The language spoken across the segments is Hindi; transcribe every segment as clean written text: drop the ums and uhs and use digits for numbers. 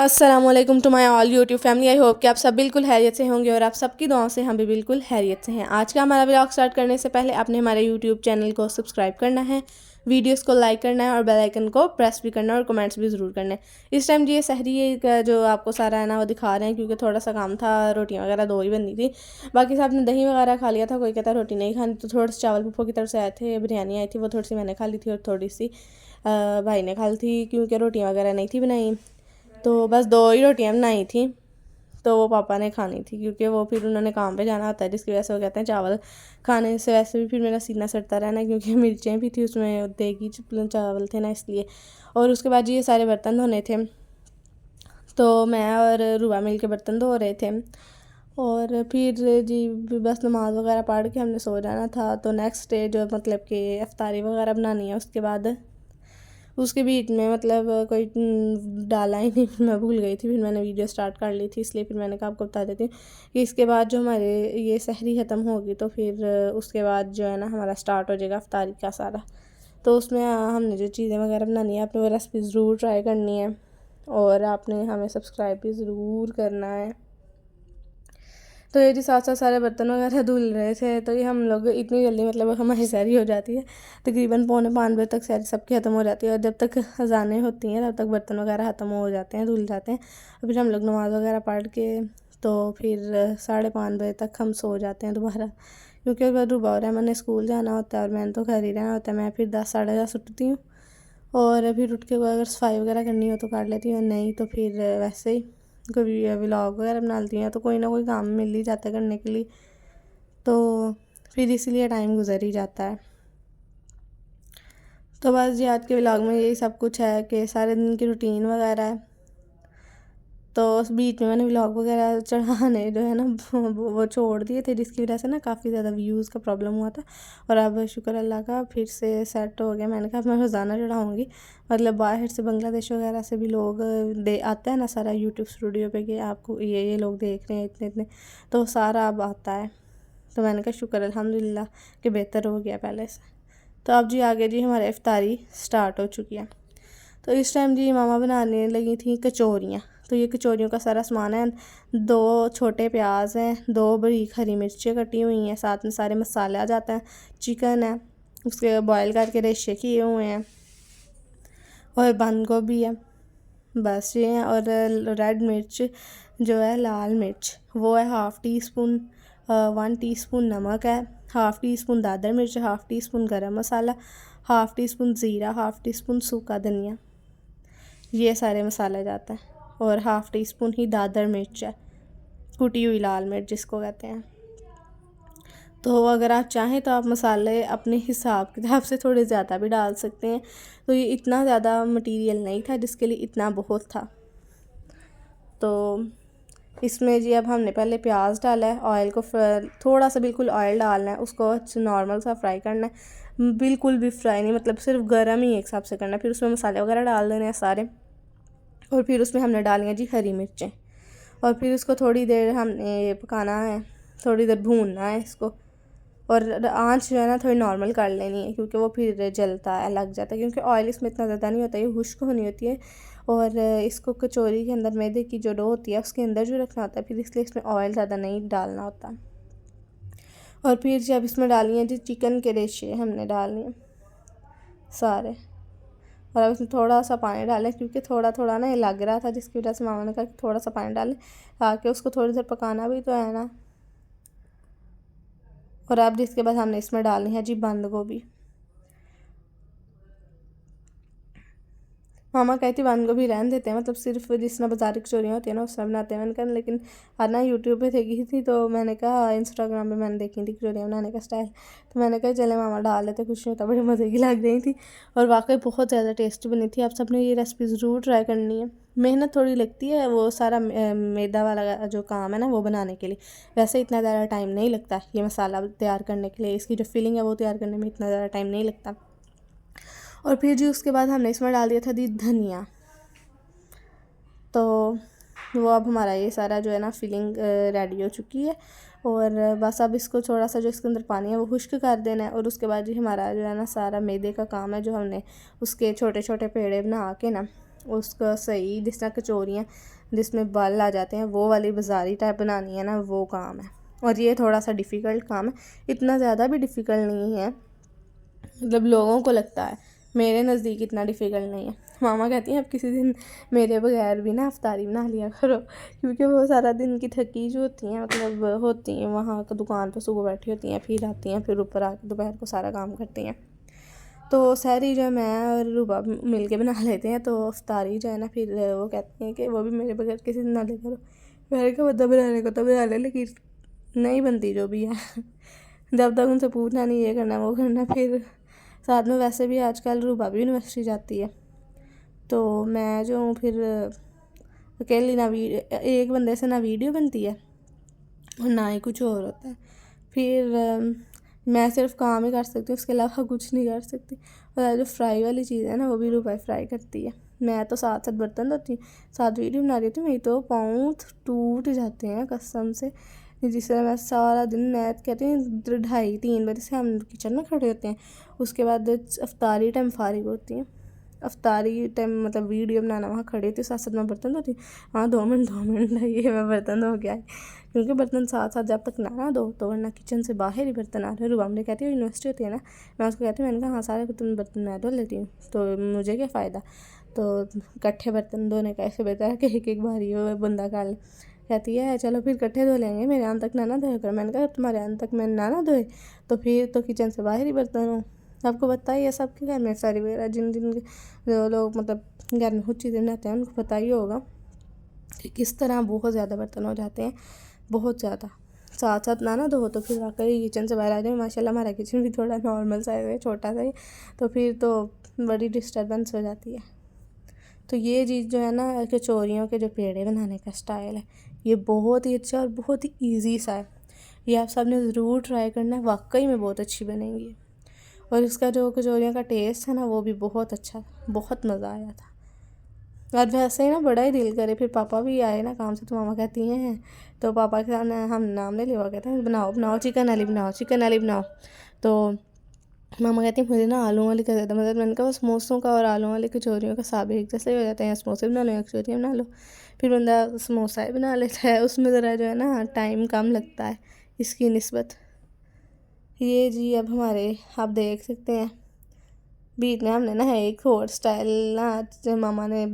अस्सलामुअलैकुम to my all YouTube family. I hope कि आप सब बिल्कुल हैरियत से होंगे और आप सबकी दुआओं से हम भी बिल्कुल हैरियत से हैं। आज का हमारा व्लॉग स्टार्ट करने से पहले आपने हमारे यूट्यूब चैनल को सब्सक्राइब करना है, वीडियोस को लाइक करना है और बेल आइकन को प्रेस भी करना है और कमेंट्स भी ज़रूर करना है। इस टाइम जी ये सहरी का जो आपको सारा है ना वो दिखा रहे हैं, क्योंकि थोड़ा सा काम था, रोटियाँ वगैरह दो ही बननी थी। बाकी साहब ने दही वगैरह खा लिया था, कोई कहता रोटी नहीं खानी, तो थोड़े से चावल पप्पो की तरफ से आए थे, बिरयानी आई थी, वो थोड़ी सी मैंने खा ली थी और थोड़ी सी भाई ने खा ली थी, क्योंकि रोटियाँ वगैरह नहीं थी बनाई। तो बस दो ही रोटियाँ बनाई थी, तो वो पापा ने खानी थी, क्योंकि वो फिर उन्होंने काम पे जाना होता है, जिसकी वजह से वो कहते हैं चावल खाने से वैसे भी फिर मेरा सीना सड़ता रहना, क्योंकि मिर्चें भी थी उसमें, देगी चावल थे ना, इसलिए। और उसके बाद जी ये सारे बर्तन धोने थे, तो मैं और रूबा मिल के बर्तन धो रहे थे। और फिर जी बस नमाज़ वगैरह पढ़ के हमने सो जाना था। तो नेक्स्ट डे जो मतलब कि इफ्तारी वगैरह बनानी है, उसके बाद उसके बीच में मतलब कोई डाला ही नहीं, मैं भूल गई थी, फिर मैंने वीडियो स्टार्ट कर ली थी, इसलिए फिर मैंने कहा आपको बता देती हूँ कि इसके बाद जो हमारे ये सहरी ख़त्म होगी, तो फिर उसके बाद जो है ना हमारा स्टार्ट हो जाएगा इफ्तारी का सारा। तो उसमें हमने जो चीज़ें वगैरह बनानी है, आपने वो रेसिपी ज़रूर ट्राई करनी है और आपने हमें सब्सक्राइब भी ज़रूर करना है। तो ये जी साथ साथ सारे बर्तन वगैरह धुल रहे थे, तो ये हम लोग इतनी जल्दी मतलब हमारी सैरी हो जाती है, तकरीबन 4:45 बजे तक सैरी सबकी ख़त्म हो जाती है, और जब तक अज़ानें होती हैं तब तक बर्तन वगैरह ख़त्म हो जाते हैं, धुल जाते हैं। और फिर हम लोग नमाज़ वगैरह पढ़ के तो फिर 5:30 बजे तक हम सो जाते हैं दोबारा, क्योंकि उस बाद रूबा और रहमान ने स्कूल जाना होता है और मैंने तो घर ही रहना होता है। मैं फिर 10 10:30 उठती हूँ, और फिर उठ के अगर सफाई वगैरह करनी हो तो कर लेती हूँ, नहीं तो फिर वैसे ही कभी व्लॉग वगैरह बना लेती हैं, तो कोई ना कोई काम मिल ही जाता है करने के लिए, तो फिर इसीलिए टाइम गुजर ही जाता है। तो बस जी आज के व्लॉग में यही सब कुछ है कि सारे दिन की रूटीन वगैरह है। तो उस बीच में मैंने व्लॉग वगैरह चढ़ाने जो है ना वो छोड़ दिए थे, जिसकी वजह से ना काफ़ी ज़्यादा व्यूज़ का प्रॉब्लम हुआ था। और अब शुक्र अल्लाह का फिर से सेट हो गया। मैंने कहा मैं रोज़ाना चढ़ाऊँगी, मतलब बाहर से बांग्लादेश वगैरह से भी लोग दे आता है ना सारा यूट्यूब स्टूडियो पे कि आपको ये लोग देख रहे हैं इतने इतने, तो सारा अब आता है। तो मैंने कहा शुक्र अल्हम्दुलिल्लाह कि बेहतर हो गया पहले से। तो अब जी आगे जी हमारी इफ्तारी स्टार्ट हो चुकी है। तो इस टाइम जी मामा बनाने लगी थी कचौरियाँ। तो ये कचौरियों का सारा सामान है, 2 छोटे प्याज हैं, 2 बारीक हरी मिर्चें कटी हुई हैं, साथ में सारे मसाले आ जाते हैं, चिकन है उसके बॉयल करके रेशे किए हुए हैं, और बंद गोभी है, बस ये है। और रेड मिर्च जो है, लाल मिर्च वो है हाफ़ टी स्पून, 1 टीस्पून नमक है, हाफ़ टी स्पून दादर मिर्च, हाफ़ टी स्पून गरम मसाला, हाफ़ टी स्पून ज़ीरा, हाफ़ टी स्पून सूखा धनिया, ये सारे मसाले जाते हैं। और हाफ़ टी स्पून ही दादर मिर्च है, कुटी हुई लाल मिर्च जिसको कहते हैं। तो अगर आप चाहें तो आप मसाले अपने हिसाब किताब से थोड़े ज़्यादा भी डाल सकते हैं। तो ये इतना ज़्यादा मटेरियल नहीं था जिसके लिए इतना बहुत था। तो इसमें जी अब हमने पहले प्याज डाला है, ऑयल को थोड़ा सा बिल्कुल ऑयल डालना है, उसको नॉर्मल सा फ्राई करना है, बिल्कुल भी फ्राई नहीं, मतलब सिर्फ गर्म ही एक हिसाब से करना है। फिर उसमें मसाले वगैरह डाल देने हैं सारे, और फिर उसमें हमने डाली हैं जी हरी मिर्चें, और फिर उसको थोड़ी देर हमने पकाना है, थोड़ी देर भूनना है इसको। और आँच जो है ना थोड़ी नॉर्मल कर लेनी है, क्योंकि वो फिर जलता है, लग जाता है, क्योंकि ऑयल इसमें इतना ज़्यादा नहीं होता, ये खुश्क होनी होती है। और इसको कचौरी के अंदर मैदे की जो डो होती है उसके अंदर जो रखना होता है, फिर इसलिए इसमें ऑयल ज़्यादा नहीं डालना होता। और फिर जब इसमें डाली हैं जी चिकन के रेशे हमने डालने हैं सारे, और अब इसमें थोड़ा सा पानी डालें, क्योंकि थोड़ा थोड़ा ना ये लग रहा था, जिसकी वजह से मामा ने कहा कि थोड़ा सा पानी डालें, ताकि उसको थोड़ी देर पकाना भी तो है ना। और अब जिसके बाद हमने इसमें डालनी है जी बंद गोभी। मामा कहती बंद गोभी रहने देते हैं, मतलब सिर्फ जिस तरह बाज़ारी कचौरियाँ होती है ना उस तरह बनाते हैं। मैंने कहा लेकिन आज ना यूट्यूब पे देखी थी, तो मैंने कहा इंस्टाग्राम पे मैंने देखी थी कचौरियाँ बनाने का स्टाइल, तो मैंने कहा चले मामा डाल लेते, कुछ नहीं होता, बड़ी मज़े की लग रही थी, और वाकई बहुत ज़्यादा टेस्टी बनी थी। आप सब ने ये रेसिपी ज़रूर ट्राई करनी है। मेहनत थोड़ी लगती है, वो सारा मैदा वाला जो काम है ना वो बनाने के लिए, वैसे इतना ज़्यादा टाइम नहीं लगता ये मसाला तैयार करने के लिए, इसकी जो फिलिंग है वो तैयार करने में इतना ज़्यादा टाइम नहीं लगता। और फिर जी उसके बाद हमने इसमें डाल दिया था दी धनिया। तो वो अब हमारा ये सारा जो है ना फिलिंग रेडी हो चुकी है, और बस अब इसको थोड़ा सा जो इसके अंदर पानी है वो खुश्क कर देना है। और उसके बाद जी हमारा जो है ना सारा मैदे का काम है, जो हमने उसके छोटे छोटे पेड़े बना के ना उसका सही जिस तरह कचौरियाँ जिसमें बाल आ जाते हैं वो वाली बाज़ारी टाइप बनानी है ना, वो काम है। और ये थोड़ा सा डिफ़िकल्ट काम है, इतना ज़्यादा भी डिफ़िकल्ट नहीं है, मतलब लोगों को लगता है, मेरे नज़दीक इतना डिफ़िकल्ट नहीं है। मामा कहती हैं अब किसी दिन मेरे बगैर भी ना अफ्तारी बना लिया करो, क्योंकि वो सारा दिन की थकी जो होती हैं, मतलब होती हैं वहाँ दुकान पर, सुबह बैठी होती हैं, फिर आती हैं, फिर ऊपर आकर दोपहर को सारा काम करती हैं। तो सहरी जो है मैं और रूबा मिल के बना लेते हैं, तो अफ्तारी जो है ना फिर वो कहती हैं कि वो भी मेरे बगैर किसी दिन ना ले करो। मैंने कहा मतलब बनाने को तो बना ले, लेकिन नहीं बनती जो भी है जब तक उनसे पूछना नहीं ये करना वो करना। फिर साथ में वैसे भी आजकल रूबा भी यूनिवर्सिटी जाती है, तो मैं जो हूँ फिर अकेली ना एक बंदे से ना वीडियो बनती है और ना ही कुछ और होता है। फिर मैं सिर्फ काम ही कर सकती हूँ, उसके अलावा कुछ नहीं कर सकती। और जो फ्राई वाली चीज़ है ना वो भी रूबा फ्राई करती है। मैं तो साथ साथ बर्तन धोती हूँ, साथ वीडियो बना रही थी, मेरी तो पाँव टूट जाते हैं कसम से। जिस तरह मैं सारा दिन, मैं कहती हूँ 2:30-3 बजे से हम किचन में खड़े होते हैं, उसके बाद अफ्तारी टाइम फारिग होती हैं। अफ्तारी टाइम मतलब वीडियो बनाना, वहाँ खड़े होती, साथ साथ मैं बर्तन धोती। हाँ 2 मिनट लगे मैं बर्तन धो के आई, क्योंकि बर्तन साथ साथ जब तक ना दो तो वरना किचन से बाहर ही बर्तन आ रहे हैं। रुबाम ने कहती है यूनिवर्सिटी होती है ना, मैं उसको कहती हूँ, मैंने कहा हाँ सारे तुम बर्तन मैं धो लेती हूँ, तो मुझे क्या फ़ायदा, तो इकट्ठे बर्तन धोने का ऐसे बेहतर है कि एक बार ही वो बंदा कर ले। कहती है चलो फिर इकट्ठे धो लेंगे, मेरे यहाँ तक ना धोए कर। मैंने कहा तुम्हारे यहाँ तक मैं ना धोए तो फिर तो किचन से बाहर ही बर्तन हो। आपको पता ही है सबके घर में सारी वगैरह, जिन जिन जो लोग मतलब घर में कुछ चीज़ें बनाते हैं उनको पता ही होगा कि किस तरह बहुत ज़्यादा बर्तन हो जाते हैं, बहुत ज़्यादा। साथ साथ ना धो तो फिर वाकई किचन से बाहर आ जाए। माशाल्लाह हमारा किचन भी थोड़ा नॉर्मल साइज़ है, छोटा सा ही, तो फिर तो बड़ी डिस्टर्बेंस हो जाती है। तो ये चीज़ जो है ना, कचौरियों के जो पेड़े बनाने का स्टाइल है, ये बहुत ही अच्छा और बहुत ही ईजी सा है। ये आप सब ने ज़रूर ट्राई करना है, वाकई में बहुत अच्छी बनेंगी। और इसका जो कचौरियों का टेस्ट है ना वो भी बहुत अच्छा, बहुत मज़ा आया था। और वैसे ही ना बड़ा ही दिल करे, फिर पापा भी आए ना काम से, तो मामा कहती हैं, तो पापा के सामने हम नाम ले लिया, कहते हैं बनाओ बनाओ चिकन वाली बनाओ, चिकन वाली बनाओ। तो मामा कहती हैं मुझे ना आलू वाली कर देता, मतलब मैंने कहा बस समोसों का और आलू वाली कचौरियों का साब एक जैसे हो जाते हैं, समोसे बना लो या कचौरियाँ बना लो। फिर बंदा समोसा ही बना लेता है, उसमें ज़रा जो है ना टाइम कम लगता है इसकी निस्बत। ये जी अब हमारे आप देख सकते हैं बीच में हमने ना है एक और स्टाइल ना जो मामा ने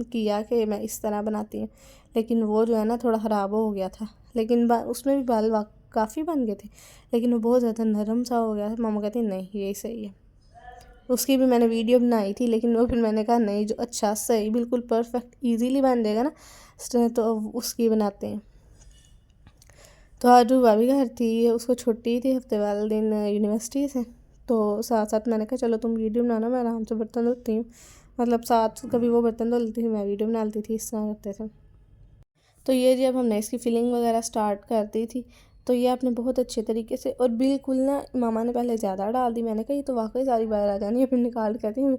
किया कि मैं इस तरह बनाती हूँ, लेकिन वो जो है ना थोड़ा ख़राब हो गया था, लेकिन उसमें भी बाल काफ़ी बन गए थे, लेकिन वो बहुत ज़्यादा नरम सा हो गया था। मामा कहती नहीं यही सही है। उसकी भी मैंने वीडियो बनाई थी, लेकिन वो फिर मैंने कहा नहीं, जो अच्छा सही बिल्कुल परफेक्ट ईजीली बन जाएगा ना तो उसकी बनाते हैं। तो आज रूबा भी घर थी, उसको छुट्टी थी हफ्ते वाले दिन यूनिवर्सिटी से, तो साथ साथ मैंने कहा चलो तुम वीडियो बनाना, मैं आराम से बर्तन धोती हूँ, मतलब साथ कभी वो बर्तन धो लेती थी, मैं वीडियो बना लेती थी, इस तरह करते थे। तो ये जब हमने इसकी फिलिंग वगैरह स्टार्ट कर दी थी, तो ये आपने बहुत अच्छे तरीके से, और बिल्कुल ना मामा ने पहले ज़्यादा डाल दी, मैंने कहा ये तो वाकई सारी बाहर आ जानी है, फिर निकाल कहती हूँ।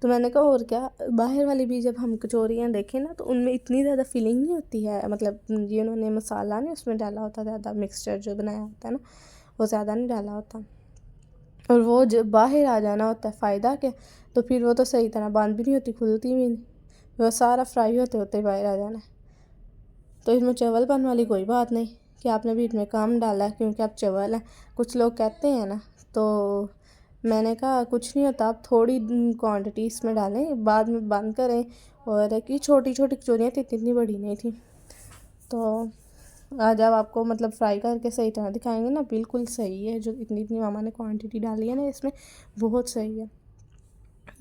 तो मैंने कहा और क्या, बाहर वाली भी जब हम कचौरियाँ देखें ना तो उनमें इतनी ज़्यादा फीलिंग नहीं होती है, मतलब ये उन्होंने मसाला नहीं उसमें डाला होता, ज़्यादा मिक्सचर जो बनाया होता है ना वो ज़्यादा नहीं डाला होता, और वो जब बाहर आ जाना होता है फ़ायदा क्या, तो फिर वो तो सही तरह बंद भी नहीं होती, खुलती भी नहीं, वो सारा फ्राई होते होते बाहर आ जाना है। तो इसमें चवलपन वाली कोई बात नहीं कि आपने बीच में कम डाला क्योंकि आप चवल हैं, कुछ लोग कहते हैं ना, तो मैंने कहा कुछ नहीं होता, आप थोड़ी क्वांटिटी इसमें डालें, बाद में बंद करें। और कि छोटी छोटी कचौरियाँ थी, इतनी बड़ी नहीं थी। तो आज अब आपको मतलब फ्राई करके सही तरह दिखाएंगे ना, बिल्कुल सही है, जो इतनी इतनी मामा ने क्वांटिटी डाली है ना इसमें, बहुत सही है।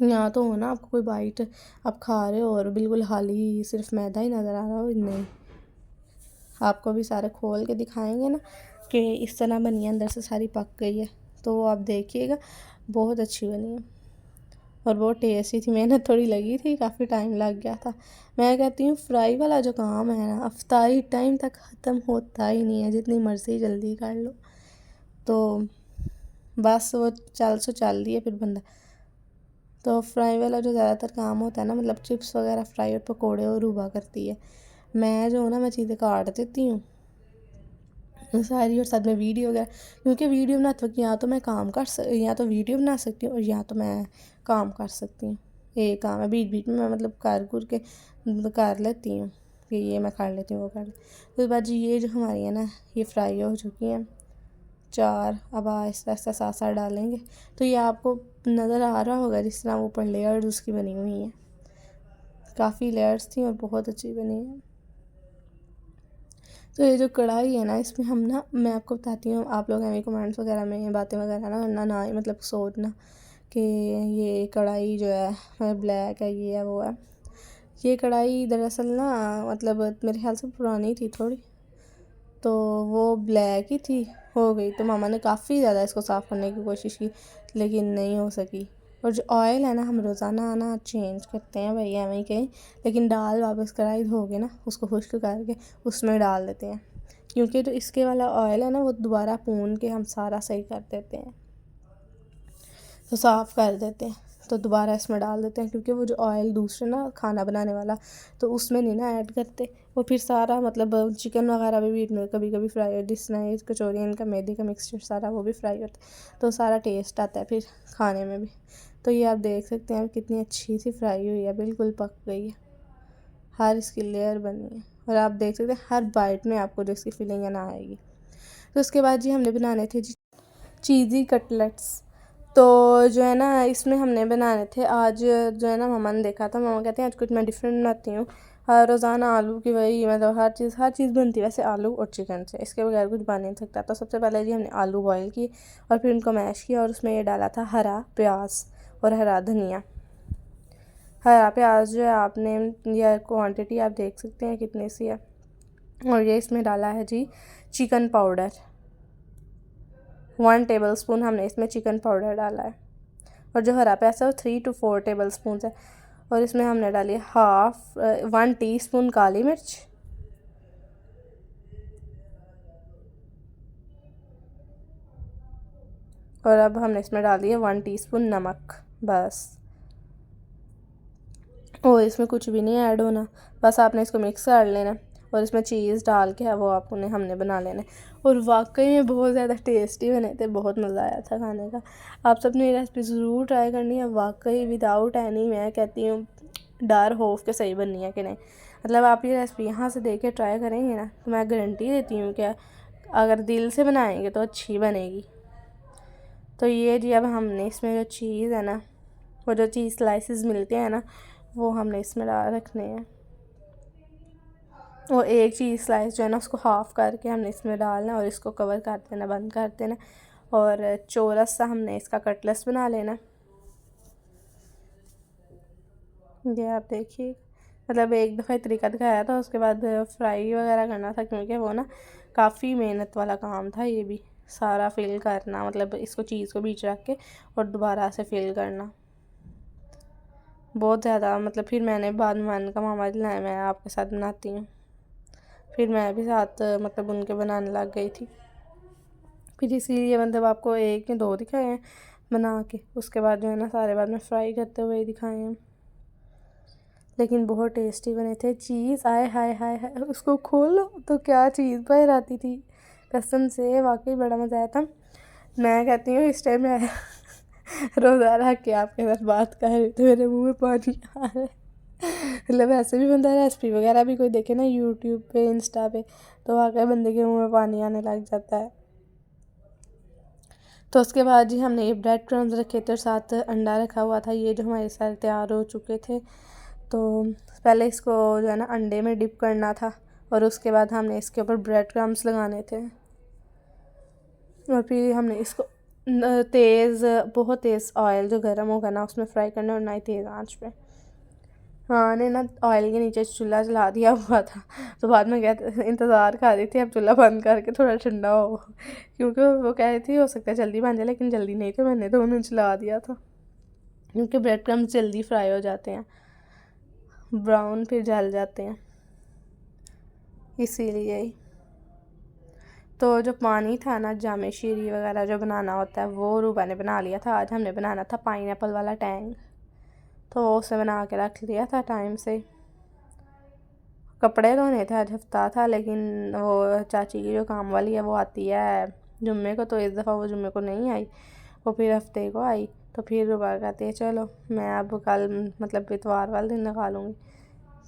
यहाँ तो हो ना आपको कोई बाइट आप खा रहे हो और बिल्कुल खाली सिर्फ मैदा ही नज़र आ रहा हो, नहीं, आपको भी सारे खोल के दिखाएंगे ना कि इस तरह बनी है, अंदर से सारी पक गई है, तो वो आप देखिएगा, बहुत अच्छी बनी है और बहुत टेस्टी थी। मेहनत थोड़ी लगी थी, काफ़ी टाइम लग गया था। मैं कहती हूँ फ्राई वाला जो काम है ना, अफ्तारी टाइम तक ख़त्म होता ही नहीं है, जितनी मर्ज़ी जल्दी कर लो, तो बस वो चल दिए फिर बंदा। तो फ्राई वाला जो ज़्यादातर काम होता है ना, मतलब चिप्स वगैरह फ्राई और पकोड़े और रूबा करती है, मैं जो ना मैं चीज़ें काट देती हूँ सारी, और साथ में वीडियो वगैरह, क्योंकि वीडियो बनाते वक्त या तो मैं काम कर या तो वीडियो बना सकती हूँ और या तो मैं काम कर सकती हूँ, एक काम है, बीच बीच में मैं मतलब कर लेती हूँ कि ये मैं कर लेती हूँ, वो कर लेती। तो बाद जी ये जो हमारी है ना, ये फ्राई हो चुकी हैं 4। अब आहिस्ता आहिस्ता साथ साथ डालेंगे। तो ये आपको नज़र आ रहा होगा जिस तरह ऊपर लेयर्स उसकी बनी हुई हैं, काफ़ी लेयर्स थी और बहुत अच्छी बनी है। तो ये जो कढ़ाई है ना, इसमें हम ना, मैं आपको बताती हूँ, आप लोग हमें कमेंट्स वगैरह में बातें वगैरह ना करना, ना ही मतलब सोचना कि ये कढ़ाई जो है ब्लैक है, ये है वो है। ये कढ़ाई दरअसल ना मतलब मेरे ख्याल से पुरानी थी थोड़ी, तो वो ब्लैक ही थी, हो गई। तो मामा ने काफ़ी ज़्यादा इसको साफ़ करने की कोशिश की लेकिन नहीं हो सकी। और जो ऑयल है ना, हम रोज़ाना ना चेंज करते हैं भाई एवं ही कहीं, लेकिन दाल वापस कढ़ाई धो के ना उसको खुश्क करके उसमें डाल देते हैं, क्योंकि जो इसके वाला ऑयल है ना, वो दोबारा भून के हम सारा सही कर देते हैं, तो साफ़ कर देते हैं, तो दोबारा इसमें डाल देते हैं, क्योंकि वो जो ऑयल दूसरे ना खाना बनाने वाला, तो उसमें नहीं ना ऐड करते, वो फिर सारा मतलब चिकन वगैरह भी बीच में कभी कभी फ्राई हो, जिसमें कचौरियन का मैदे का मिक्सचर सारा वो भी फ्राई होता है, तो सारा टेस्ट आता है फिर खाने में भी। तो ये आप देख सकते हैं कितनी अच्छी सी फ्राई हुई है, बिल्कुल पक गई है, हर इसकी लेयर बनी है, और आप देख सकते हैं हर बाइट में आपको जो इसकी फीलिंग है ना आएगी। तो उसके बाद जी हमने बनाने थे जी चीज़ी कटलेट्स। तो जो है ना, इसमें हमने बनाने थे आज, जो है ना मम्मा ने देखा था, मम्मा कहते हैं आज कुछ मैं डिफरेंट बनाती हूँ। हर रोज़ाना आलू की वही मतलब हर चीज़ बनती है वैसे आलू और चिकन से, इसके बगैर कुछ बन नहीं सकता। तो सबसे पहले जी हमने आलू बॉयल किए और फिर उनको मैश किया और उसमें ये डाला था हरा प्याज और हरा धनिया। हरा प्याज जो है आपने, यह क्वांटिटी आप देख सकते हैं कितनी सी है। और ये इसमें डाला है जी चिकन पाउडर, 1 टेबल स्पून हमने इसमें चिकन पाउडर डाला है। और जो हरा प्याज है वो 3 to 4 टेबल स्पून है। और इसमें हमने डाली 1 टीस्पून काली मिर्च, और अब हमने इसमें डाली है 1 टीस्पून नमक, बस। और इसमें कुछ भी नहीं ऐड होना, बस आपने इसको मिक्स कर लेना और इसमें चीज़ डाल के वो आपने हमने बना लेना है। और वाकई में बहुत ज़्यादा टेस्टी बने थे, बहुत मज़ा आया था खाने का। आप सब ने ये रेसिपी ज़रूर ट्राई करनी है, वाकई विदाउट एनी, मैं कहती हूँ डर खौफ के सही बननी है कि नहीं। मतलब आप ये रेसिपी यहाँ से देख के ट्राई करेंगे ना, तो मैं गारंटी देती हूँ कि अगर दिल से बनाएंगे तो अच्छी बनेगी। तो ये जी अब हमने इसमें जो चीज़ है ना, वो जो चीज़ स्लाइसेस मिलते हैं ना, वो हमने इसमें डाल रखने हैं। और एक चीज़ स्लाइस जो है ना, उसको हाफ़ करके हमने इसमें डालना और इसको कवर कर देना, बंद कर देना। और चौरस सा हमने इसका कटलेट्स बना लेना। ये आप देखिए, मतलब एक दफ़ा तरीका दिखाया था, उसके बाद फ्राई वगैरह करना था, क्योंकि वो ना काफ़ी मेहनत वाला काम था ये भी, सारा फिल करना, मतलब इसको चीज़ को बीच रख के और दोबारा से फिल करना, बहुत ज़्यादा। मतलब फिर मैंने बाद में मैंने कहा मामा जी लाए मैं आपके साथ बनाती हूँ, फिर मैं भी साथ मतलब उनके बनाने लग गई थी। फिर इसीलिए मतलब आपको 1 या 2 दिखाए हैं बना के, उसके बाद जो है ना सारे बाद में फ्राई करते हुए दिखाए हैं, लेकिन बहुत टेस्टी बने थे। चीज़ आए हाय हाय हाय, उसको खोलो तो क्या चीज़ बाहर आती थी, कसम से वाकई बड़ा मज़ा आया था। मैं कहती हूँ इस टाइम मैं रोज़ा रख के आपके साथ बात कर रही तो मेरे मुँह में पानी आ रहा है। मतलब ऐसे भी बंदा रेसिपी वगैरह भी कोई देखे ना यूट्यूब पे, इंस्टा पे, तो वाकई बंदे के मुँह में पानी आने लग जाता है। तो उसके बाद जी हमने ये ब्रेड क्रम्स रखे थे और साथ अंडा रखा हुआ था, ये जो हमारे सारे तैयार हो चुके थे। तो पहले इसको जो है ना अंडे में डिप करना था और उसके बाद हमने इसके ऊपर ब्रेड क्रम्स लगाने थे, और फिर हमने इसको बहुत तेज़ ऑयल जो गर्म होगा ना उसमें फ्राई करना, और ना ही तेज़ आंच पे। हाँ ने ना ऑयल के नीचे चूल्हा जला दिया हुआ था, तो बाद में क्या इंतज़ार कर रही थी अब चूल्हा बंद करके थोड़ा ठंडा हो, क्योंकि वो कह रही थी हो सकता है जल्दी बन जाए, लेकिन जल्दी नहीं थी, मैंने तो उन्हें जला दिया था, क्योंकि ब्रेड क्रम्स जल्दी फ्राई हो जाते हैं, ब्राउन फिर जल जाते हैं, इसीलिए ही। तो जो पानी था ना, जामे शीरी वगैरह जो बनाना होता है वो रूबा ने बना लिया था। आज हमने बनाना था पाइनएप्पल वाला टैंग, तो उसे बना के रख लिया था टाइम से। कपड़े धोने थे, आज हफ्ता था, लेकिन वो चाची की जो काम वाली है वो आती है जुम्मे को, तो इस दफ़ा वो जुम्मे को नहीं आई, वो फिर हफ्ते को आई। तो फिर रुबा कहती है चलो मैं अब कल मतलब इतवार वाले दिन लगा लूँगी।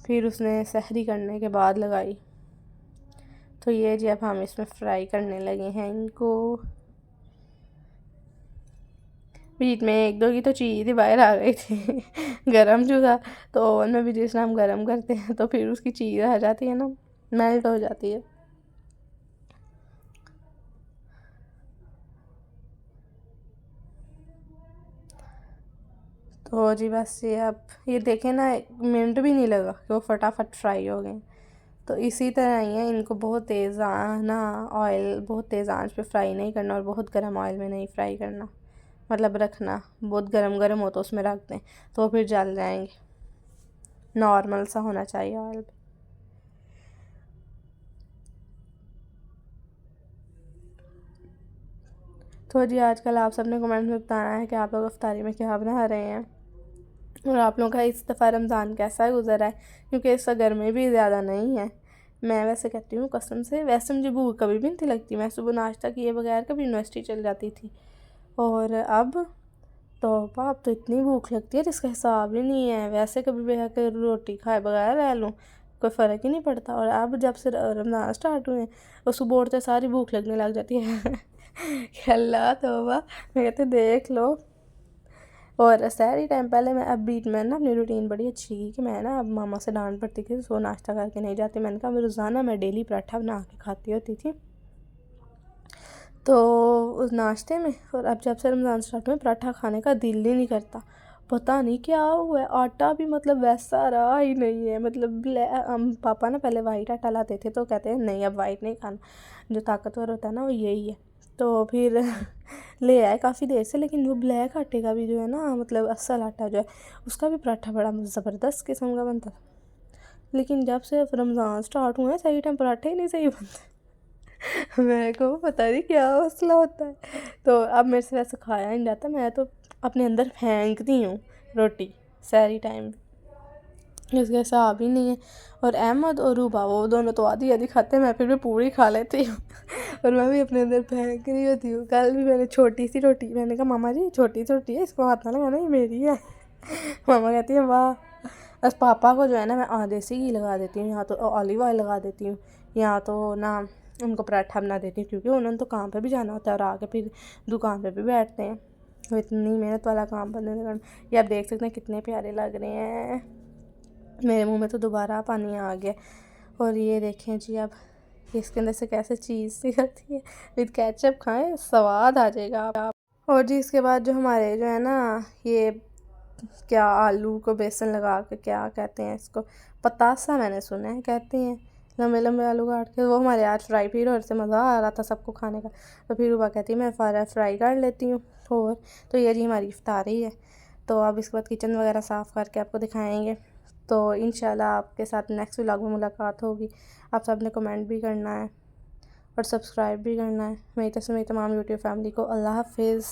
फिर उसने सहरी करने के बाद लगाई। तो ये जी अब हम इसमें फ्राई करने लगे हैं इनको। बीच में एक दो की तो चीज़ ही बाहर आ गई थी गरम जो था, तो ओवन में भी जिस टाइम गरम करते हैं तो फिर उसकी चीज़ आ जाती है ना, मेल्ट हो जाती है। तो जी बस ये अब ये देखें ना, मिनट भी नहीं लगा कि वो फटाफट फ्राई हो गए। तो इसी तरह ही है, इनको बहुत तेज़ ना ऑयल, बहुत तेज़ आंच पे फ्राई नहीं करना और बहुत गर्म ऑयल में नहीं फ्राई करना, मतलब रखना बहुत गरम गरम हो तो उसमें रख दें तो वो फिर जल जाएंगे। नॉर्मल सा होना चाहिए ऑयल। तो जी आजकल आप सबने कमेंट में बताना है कि आप लोग इफ्तारी में क्या बना रहे हैं और आप लोगों का इस दफ़ा रमज़ान कैसा गुजरा है, क्योंकि इस गर्मी भी ज़्यादा नहीं है। मैं वैसे कहती हूँ कसम से, वैसे मुझे भूख कभी भी नहीं थी लगती, मैं सुबह नाश्ता किए बगैर कभी यूनिवर्सिटी चल जाती थी। और अब तौबा, अब तो इतनी भूख लगती है जिसका हिसाब ही नहीं है। वैसे कभी भी कर रोटी खाए बगैर रह लूँ, कोई फ़र्क ही नहीं पड़ता। और अब जब से रमज़ान स्टार्ट हुए और सुबह उठते सारी भूख लगने लग जाती है अल्लाह तौबा, मैं कहती देख लो। और सहरी टाइम पहले मैं अब बीच में ना अपनी रूटीन बड़ी अच्छी की कि मैं ना अब मामा से डांट पड़ती थी सो नाश्ता करके नहीं जाती। मैंने कहा मैं रोज़ाना मैं डेली पराठा बना के खाती होती थी तो उस नाश्ते में। और अब जब से रमज़ान स्टार्ट हुए पराठा खाने का दिल ही नहीं करता, पता नहीं क्या हुआ है। आटा भी मतलब वैसा रहा ही नहीं है, मतलब हम पापा ना पहले वाइट आटा लाते थे तो कहते हैं नहीं अब वाइट नहीं खाना, जो ताकतवर होता है ना वो यही है। तो फिर ले आए काफ़ी देर से, लेकिन वो ब्लैक आटे का भी जो है ना, मतलब असल आटा जो है उसका भी पराठा बड़ा ज़बरदस्त किस्म का बनता था। लेकिन जब से रमज़ान स्टार्ट हुए सही टाइम पराठे ही नहीं सही बनते मेरे को पता नहीं क्या मसला होता है। तो अब मेरे से वैसे खाया नहीं जाता, मैं तो अपने अंदर फेंकती हूँ रोटी सारी टाइम, इसका हिसाब ही नहीं है। और अहमद और रूबा वो दोनों तो आधी आधी खाते हैं, मैं फिर भी पूरी खा लेती हूँ और मैं भी अपने अंदर फेंक रही होती हूँ। कल भी मैंने छोटी सी रोटी, मैंने कहा मामा जी छोटी रोटी है इसको हाथ ना लगाना, ये मेरी है मामा कहती है वाह। बस पापा को जो है ना मैं देसी घी लगा देती हूँ, यहाँ तो ऑलिव ऑयल लगा देती हूँ, यहाँ तो ना उनको पराठा बना देती हूँ, क्योंकि उन्होंने तो काम पे भी जाना होता है और आके फिर दुकान पे भी बैठते हैं, तो इतनी मेहनत वाला काम करने लगा। ये आप देख सकते हैं कितने प्यारे लग रहे हैं, मेरे मुंह में तो दोबारा पानी आ गया। और ये देखें जी अब इसके अंदर से कैसे चीज़ निकलती है, विद केचप खाएं स्वाद आ जाएगा आप। और जी इसके बाद जो हमारे जो है ना ये क्या आलू को बेसन लगा के क्या कहते हैं इसको, पतासा मैंने सुना है कहते हैं, लंबे लंबे आलू काट के, वो हमारे आज फ्राई फिर और से मज़ा आ रहा था सबको खाने का। तो फिर वो कहती है मैं फ्राई कर लेती हूँ। और तो ये जी हमारी इफ्तारी है। तो अब इसके बाद किचन वगैरह साफ़ करके आपको दिखाएंगे। तो इंशाल्लाह आपके साथ नेक्स्ट व्लॉग में मुलाकात होगी। आप सब ने कमेंट भी करना है और सब्सक्राइब भी करना है। मेरी तरफ से मेरी तमाम यूट्यूब फैमिली को अल्लाह हाफिज़।